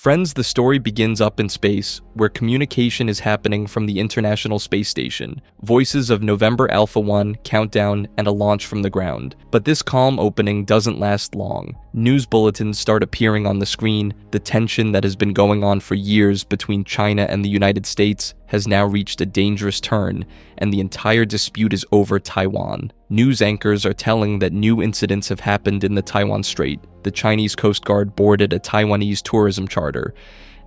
Friends, the story begins up in space, where communication is happening from the International Space Station. Voices of November Alpha 1, countdown, and a launch from the ground. But this calm opening doesn't last long. News bulletins start appearing on the screen. The tension that has been going on for years between China and the United States has now reached a dangerous turn, and the entire dispute is over Taiwan. News anchors are telling that new incidents have happened in the Taiwan Strait. The Chinese Coast Guard boarded a Taiwanese tourism charter.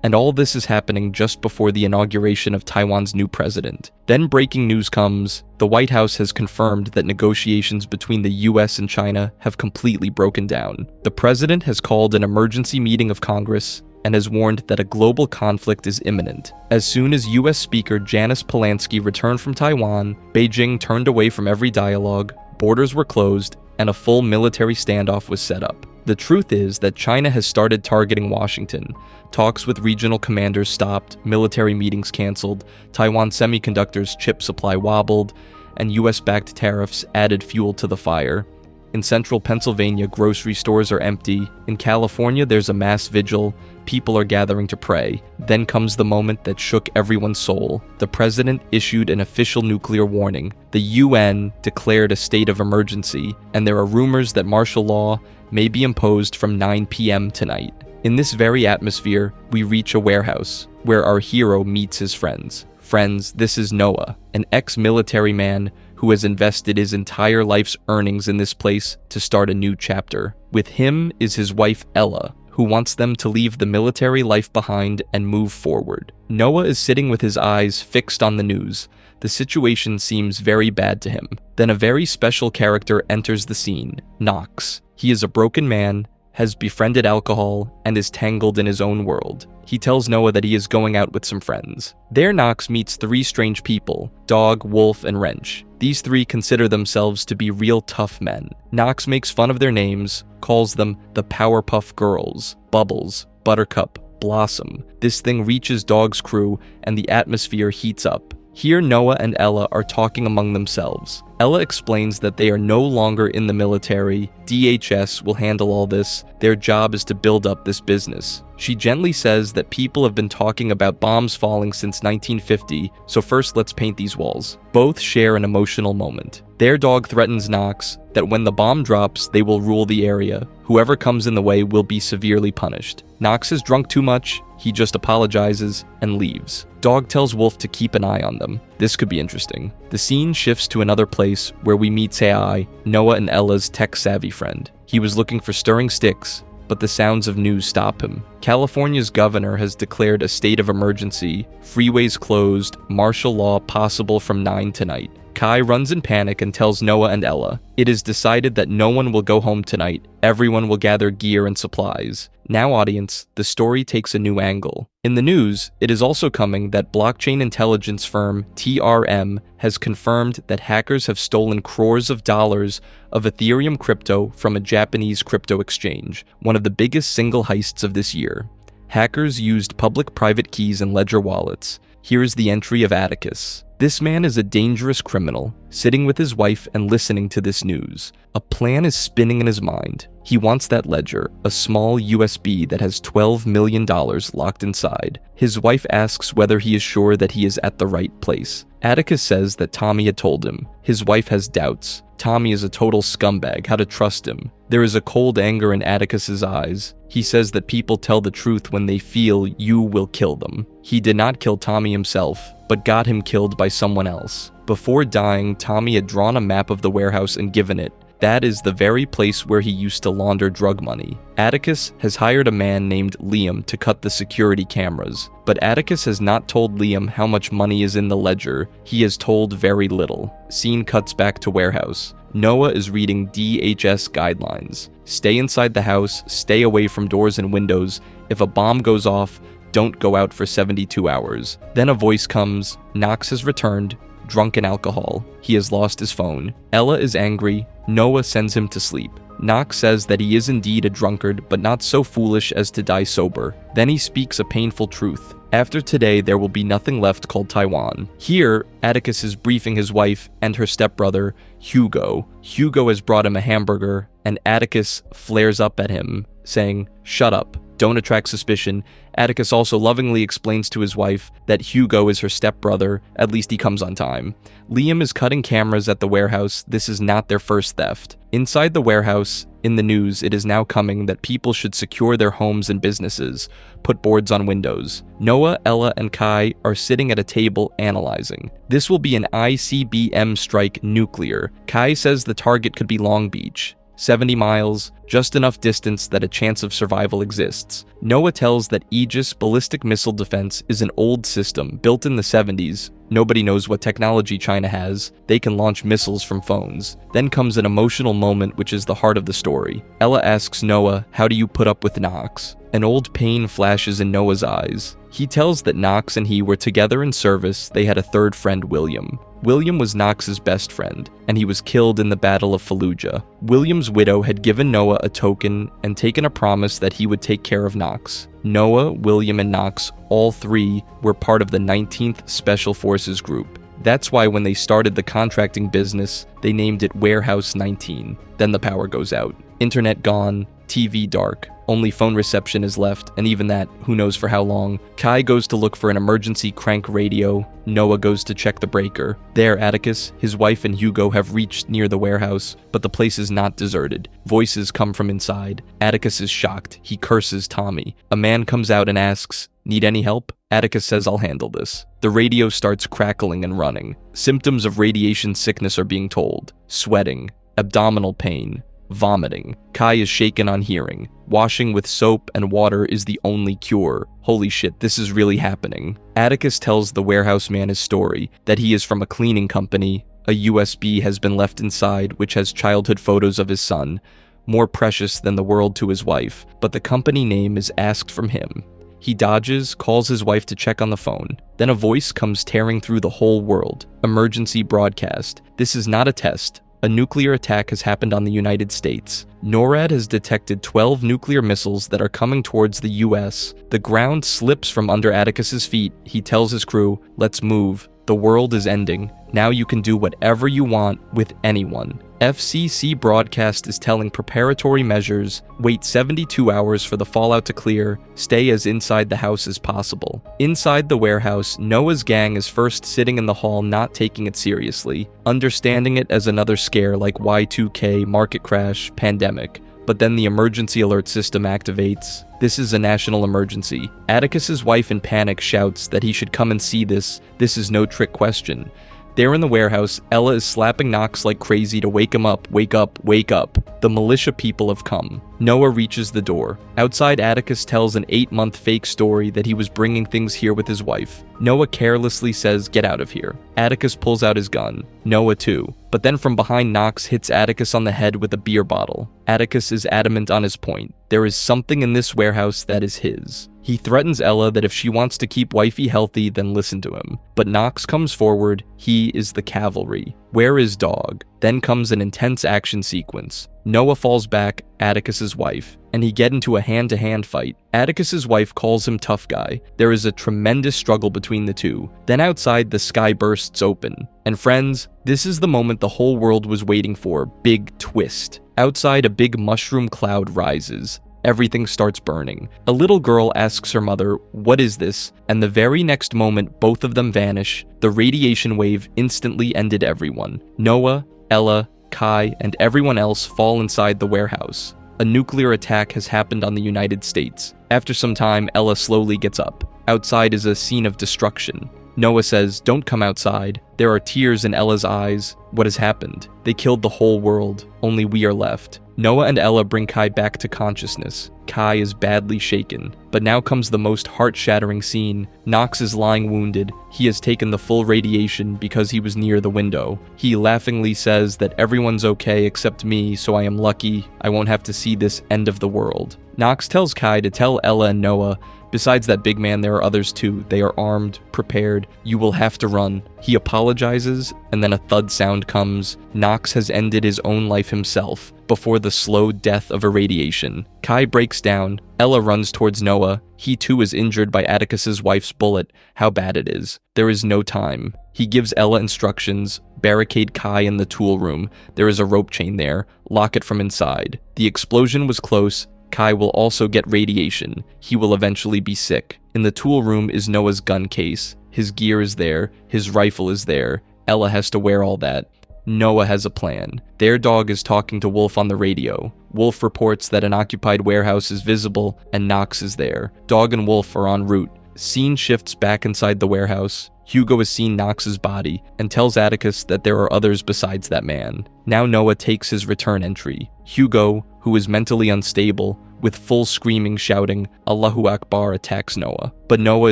And all this is happening just before the inauguration of Taiwan's new president. Then breaking news comes. The White House has confirmed that negotiations between the US and China have completely broken down. The president has called an emergency meeting of Congress and has warned that a global conflict is imminent. As soon as US Speaker Janice Polanski returned from Taiwan, Beijing turned away from every dialogue, borders were closed, and a full military standoff was set up. The truth is that China has started targeting Washington. Talks with regional commanders stopped, military meetings canceled, Taiwan Semiconductor's chip supply wobbled, and US-backed tariffs added fuel to the fire. In central Pennsylvania, grocery stores are empty. In California, there's a mass vigil. People are gathering to pray. Then comes the moment that shook everyone's soul. The president issued an official nuclear warning. The UN declared a state of emergency, and there are rumors that martial law may be imposed from 9 p.m. tonight. In this very atmosphere, we reach a warehouse, where our hero meets his friends. Friends, this is Noah, an ex-military man who has invested his entire life's earnings in this place to start a new chapter. With him is his wife Ella, who wants them to leave the military life behind and move forward. Noah is sitting with his eyes fixed on the news. The situation seems very bad to him. Then a very special character enters the scene, Knox. He is a broken man, has befriended alcohol, and is tangled in his own world. He tells Noah that he is going out with some friends. There Knox meets 3 strange people, Dog, Wolf, and Wrench. These 3 consider themselves to be real tough men. Knox makes fun of their names, calls them the Powerpuff Girls, Bubbles, Buttercup, Blossom. This thing reaches Dog's crew, and the atmosphere heats up. Here Noah and Ella are talking among themselves. Ella explains that they are no longer in the military. DHS will handle all this. Their job is to build up this business. She gently says that people have been talking about bombs falling since 1950, so first let's paint these walls. Both share an emotional moment. Their dog threatens Knox that when the bomb drops, they will rule the area. Whoever comes in the way will be severely punished. Knox has drunk too much. He just apologizes and leaves. Dog tells Wolf to keep an eye on them. This could be interesting. The scene shifts to another place where we meet Sai, Noah and Ella's tech-savvy friend. He was looking for stirring sticks, but the sounds of news stop him. California's governor has declared a state of emergency, freeways closed, martial law possible from 9 tonight. Kai runs in panic and tells Noah and Ella, "It is decided that no one will go home tonight. Everyone will gather gear and supplies." Now audience, the story takes a new angle. In the news, it is also coming that blockchain intelligence firm TRM has confirmed that hackers have stolen crores of dollars of Ethereum crypto from a Japanese crypto exchange, one of the biggest single heists of this year. Hackers used public private keys and ledger wallets. Here is the entry of Atticus. This man is a dangerous criminal, sitting with his wife and listening to this news. A plan is spinning in his mind. He wants that ledger, a small USB that has $12 million locked inside. His wife asks whether he is sure that he is at the right place. Atticus says that Tommy had told him. His wife has doubts. Tommy is a total scumbag, how to trust him. There is a cold anger in Atticus's eyes. He says that people tell the truth when they feel you will kill them. He did not kill Tommy himself, but got him killed by someone else. Before dying, Tommy had drawn a map of the warehouse and given it. That is the very place where he used to launder drug money. Atticus has hired a man named Liam to cut the security cameras, but Atticus has not told Liam how much money is in the ledger. He has told very little. Scene cuts back to warehouse. Noah is reading DHS guidelines. Stay inside the house, stay away from doors and windows. If a bomb goes off, don't go out for 72 hours. Then a voice comes. Knox has returned, drunk in alcohol. He has lost his phone. Ella is angry. Noah sends him to sleep. Knox says that he is indeed a drunkard, but not so foolish as to die sober. Then he speaks a painful truth. After today, there will be nothing left called Taiwan. Here, Atticus is briefing his wife and her stepbrother, Hugo. Hugo has brought him a hamburger, and Atticus flares up at him. saying, "Shut up. Don't attract suspicion." Atticus also lovingly explains to his wife that Hugo is her stepbrother, at least he comes on time. Liam is cutting cameras at the warehouse. This is not their first theft. Inside the warehouse, in the news, it is now coming that people should secure their homes and businesses, put boards on windows. Noah, Ella, and Kai are sitting at a table analyzing. This will be an ICBM strike nuclear. Kai says the target could be Long Beach. 70 miles, just enough distance that a chance of survival exists. Noah tells that Aegis ballistic missile defense is an old system built in the 70s. Nobody knows what technology China has. They can launch missiles from phones. Then comes an emotional moment which is the heart of the story. Ella asks Noah, "How do you put up with Knox?" An old pain flashes in Noah's eyes. He tells that Knox and he were together in service. They had a third friend, William. William was Knox's best friend, and he was killed in the Battle of Fallujah. William's widow had given Noah a token and taken a promise that he would take care of Knox. Noah, William, and Knox, all three, were part of the 19th Special Forces Group. That's why when they started the contracting business, they named it Warehouse 19. Then the power goes out. Internet gone, TV dark. Only phone reception is left, and even that, who knows for how long. Kai goes to look for an emergency crank radio. Noah goes to check the breaker. There, Atticus, his wife, and Hugo have reached near the warehouse, but the place is not deserted. Voices come from inside. Atticus is shocked. He curses Tommy. A man comes out and asks, "Need any help?" Atticus says, "I'll handle this." The radio starts crackling and running. Symptoms of radiation sickness are being told. Sweating, abdominal pain, vomiting. Kai is shaken on hearing. Washing with soap and water is the only cure. Holy shit, this is really happening. Atticus tells the warehouse man his story, that he is from a cleaning company. A USB has been left inside, which has childhood photos of his son, more precious than the world to his wife, but the company name is asked from him. He dodges, calls his wife to check on the phone. Then a voice comes tearing through the whole world. Emergency broadcast. This is not a test. A nuclear attack has happened on the United States. NORAD has detected 12 nuclear missiles that are coming towards the US. The ground slips from under Atticus's feet. He tells his crew, "Let's move. The world is ending. Now you can do whatever you want with anyone." FCC broadcast is telling preparatory measures, wait 72 hours for the fallout to clear, stay as inside the house as possible. Inside the warehouse, Noah's gang is first sitting in the hall not taking it seriously, understanding it as another scare like Y2K, market crash, pandemic. But then the emergency alert system activates. This is a national emergency. Atticus's wife in panic shouts that he should come and see this. This is no trick question. There in the warehouse, Ella is slapping Knox like crazy to wake him up, wake up, wake up. The militia people have come. Noah reaches the door. Outside, Atticus tells an 8-month fake story that he was bringing things here with his wife. Noah carelessly says, "Get out of here." Atticus pulls out his gun. Noah too. But then from behind, Knox hits Atticus on the head with a beer bottle. Atticus is adamant on his point. There is something in this warehouse that is his. He threatens Ella that if she wants to keep wifey healthy, then listen to him. But Knox comes forward. He is the cavalry. Where is dog? Then comes an intense action sequence. Noah falls back, Atticus's wife, and he get into a hand-to-hand fight. Atticus's wife calls him tough guy. There is a tremendous struggle between the two. Then outside, the sky bursts open. And friends, this is the moment the whole world was waiting for. Big twist. Outside, a big mushroom cloud rises. Everything starts burning. A little girl asks her mother, "What is this?" And the very next moment, both of them vanish. The radiation wave instantly ended everyone. Noah, Ella, Kai, and everyone else fall inside the warehouse. A nuclear attack has happened on the United States. After some time, Ella slowly gets up. Outside is a scene of destruction. Noah says, "Don't come outside." There are tears in Ella's eyes. What has happened? They killed the whole world. Only we are left. Noah and Ella bring Kai back to consciousness. Kai is badly shaken. But now comes the most heart-shattering scene. Knox is lying wounded. He has taken the full radiation because he was near the window. He laughingly says that everyone's okay except me, so I am lucky I won't have to see this end of the world. Knox tells Kai to tell Ella and Noah, "Besides that big man, there are others too. They are armed, prepared. You will have to run." He apologizes, and then a thud sound comes. Knox has ended his own life himself before the slow death of irradiation. Kai breaks down. Ella runs towards Noah. He too is injured by Atticus's wife's bullet. How bad it is. There is no time. He gives Ella instructions. Barricade Kai in the tool room. There is a rope chain there. Lock it from inside. The explosion was close. Kai will also get radiation. He will eventually be sick. In the tool room is Noah's gun case. His gear is there. His rifle is there. Ella has to wear all that. Noah has a plan. Their dog is talking to Wolf on the radio. Wolf reports that an occupied warehouse is visible and Knox is there. Dog and Wolf are en route. Scene shifts back inside the warehouse. Hugo has seen Knox's body and tells Atticus that there are others besides that man. Now Noah takes his return entry. Hugo, who is mentally unstable, with full screaming shouting, Allahu Akbar, attacks Noah. But Noah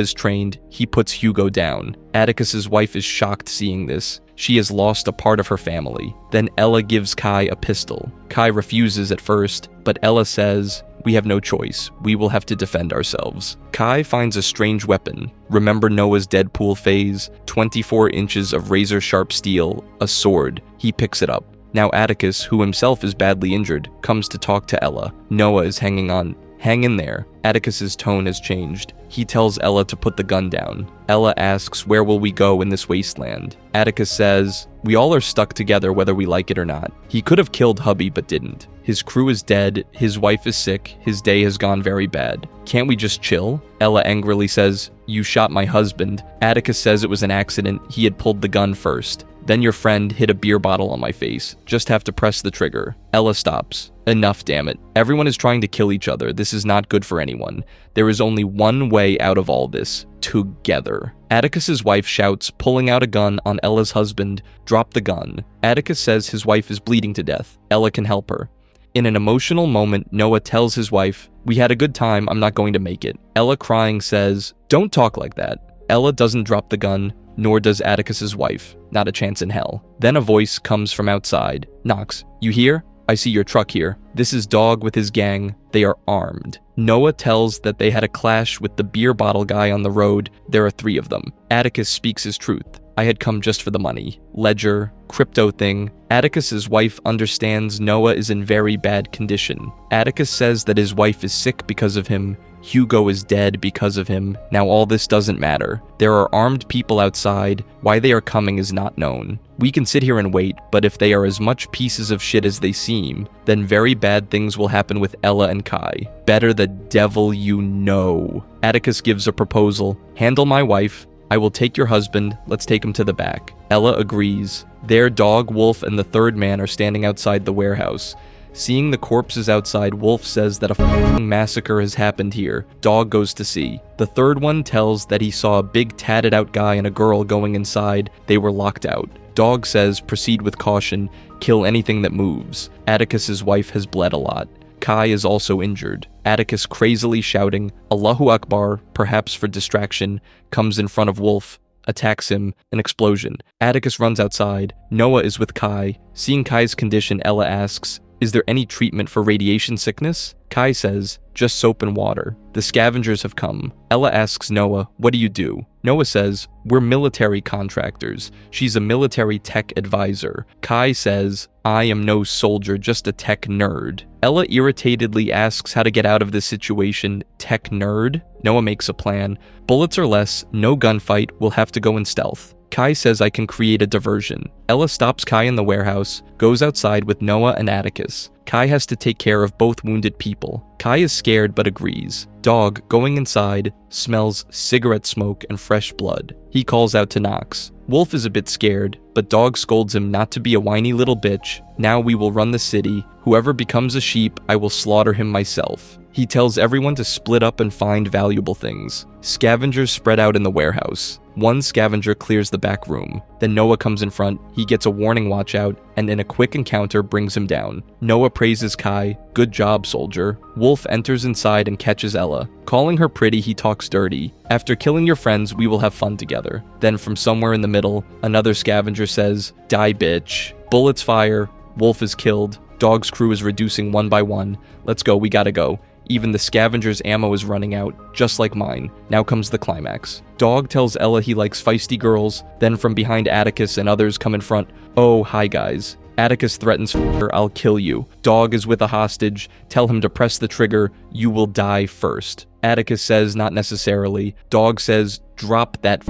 is trained. He puts Hugo down. Atticus's wife is shocked seeing this. She has lost a part of her family. Then Ella gives Kai a pistol. Kai refuses at first, but Ella says, "We have no choice. We will have to defend ourselves." Kai finds a strange weapon. Remember Noah's Deadpool phase? 24 inches of razor-sharp steel, a sword. He picks it up. Now Atticus, who himself is badly injured, comes to talk to Ella. Noah is hanging on. Hang in there. Atticus's tone has changed. He tells Ella to put the gun down. Ella asks, where will we go in this wasteland? Atticus says, we all are stuck together whether we like it or not. He could have killed hubby but didn't. His crew is dead, his wife is sick, his day has gone very bad. Can't we just chill? Ella angrily says, you shot my husband. Atticus says it was an accident, he had pulled the gun first. Then your friend hit a beer bottle on my face. Just have to press the trigger. Ella stops. Enough, damn it. Everyone is trying to kill each other. This is not good for anyone. There is only one way out of all this. Together. Atticus's wife shouts, pulling out a gun on Ella's husband, drop the gun. Atticus says his wife is bleeding to death. Ella can help her. In an emotional moment, Noah tells his wife, we had a good time, I'm not going to make it. Ella crying says, don't talk like that. Ella doesn't drop the gun, nor does Atticus's wife. Not a chance in hell. Then a voice comes from outside. Knox, you hear? I see your truck here. This is Dog with his gang. They are armed. Noah tells that they had a clash with the beer bottle guy on the road. There are 3 of them. Atticus speaks his truth. I had come just for the money. Ledger, crypto thing. Atticus's wife understands Noah is in very bad condition. Atticus says that his wife is sick because of him. Hugo is dead because of him. Now all this doesn't matter. There are armed people outside. Why they are coming is not known. We can sit here and wait, but if they are as much pieces of shit as they seem, then very bad things will happen with Ella and Kai. Better the devil you know. Atticus gives a proposal. Handle my wife. I will take your husband. Let's take him to the back. Ella agrees. Their Dog, Wolf, and the 3rd man are standing outside the warehouse. Seeing the corpses outside, Wolf says that a f***ing massacre has happened here. Dog goes to see. The 3rd one tells that he saw a big tatted out guy and a girl going inside. They were locked out. Dog says proceed with caution, kill anything that moves. Atticus's wife has bled a lot. Kai is also injured. Atticus, crazily shouting, Allahu Akbar, perhaps for distraction, comes in front of Wolf, attacks him, an explosion. Atticus runs outside. Noah is with Kai. Seeing Kai's condition, Ella asks, is there any treatment for radiation sickness? Kai says, just soap and water. The scavengers have come. Ella asks Noah, what do you do? Noah says, we're military contractors. She's a military tech advisor. Kai says, I am no soldier, just a tech nerd. Ella irritatedly asks how to get out of this situation. Tech nerd? Noah makes a plan. Bullets or less, no gunfight, we'll have to go in stealth. Kai says I can create a diversion. Ella stops Kai in the warehouse, goes outside with Noah and Atticus. Kai has to take care of both wounded people. Kai is scared but agrees. Dog, going inside, smells cigarette smoke and fresh blood. He calls out to Knox. Wolf is a bit scared, but Dog scolds him not to be a whiny little bitch. Now we will run the city. Whoever becomes a sheep, I will slaughter him myself. He tells everyone to split up and find valuable things. Scavengers spread out in the warehouse. One scavenger clears the back room. Then Noah comes in front. He gets a warning watch out, and in a quick encounter brings him down. Noah praises Kai. Good job, soldier. Wolf enters inside and catches Ella. Calling her pretty, he talks dirty. After killing your friends, we will have fun together. Then from somewhere in the middle, another scavenger says, die bitch. Bullets fire. Wolf is killed. Dog's crew is reducing one by one. Let's go, we gotta go. Even the scavenger's ammo is running out, just like mine. Now comes the climax. Dog tells Ella he likes feisty girls, then from behind Atticus and others come in front. Oh, hi guys. Atticus threatens her, I'll kill you. Dog is with a hostage. Tell him to press the trigger. You will die first. Atticus says not necessarily. Dog says drop that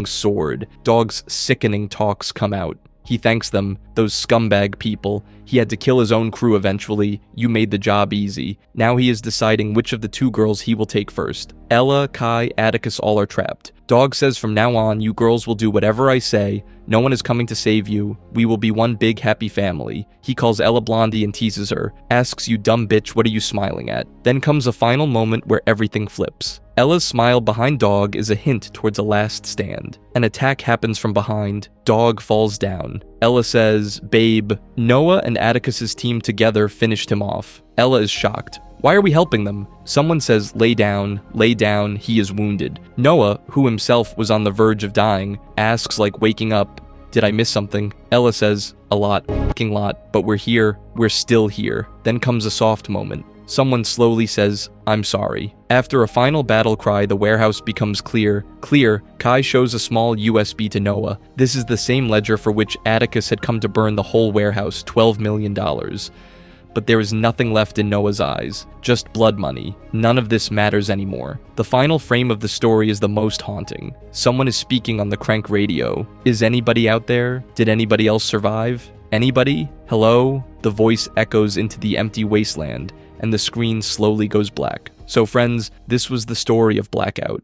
sword. Dog's sickening talks come out. He thanks them, those scumbag people. He had to kill his own crew eventually. You made the job easy. Now he is deciding which of the two girls he will take first. Ella, Kai, Atticus all are trapped. Dog says from now on, you girls will do whatever I say. No one is coming to save you. We will be one big happy family. He calls Ella Blondie and teases her. Asks, you dumb bitch, what are you smiling at? Then comes a final moment where everything flips. Ella's smile behind Dog is a hint towards a last stand. An attack happens from behind. Dog falls down. Ella says, babe, Noah and Atticus's team together finished him off. Ella is shocked. Why are we helping them? Someone says, lay down, he is wounded. Noah, who himself was on the verge of dying, asks like waking up, did I miss something? Ella says, a lot, fucking lot, but we're here, we're still here. Then comes a soft moment. Someone slowly says, I'm sorry. After a final battle cry, the warehouse becomes clear. Kai shows a small USB to Noah. This is the same ledger for which Atticus had come to burn the whole warehouse, $12 million. But there is nothing left in Noah's eyes, just blood money. None of this matters anymore. The final frame of the story is the most haunting. Someone is speaking on the crank radio. Is anybody out there? Did anybody else survive? Anybody? Hello? The voice echoes into the empty wasteland, and the screen slowly goes black. So friends, this was the story of Blackout.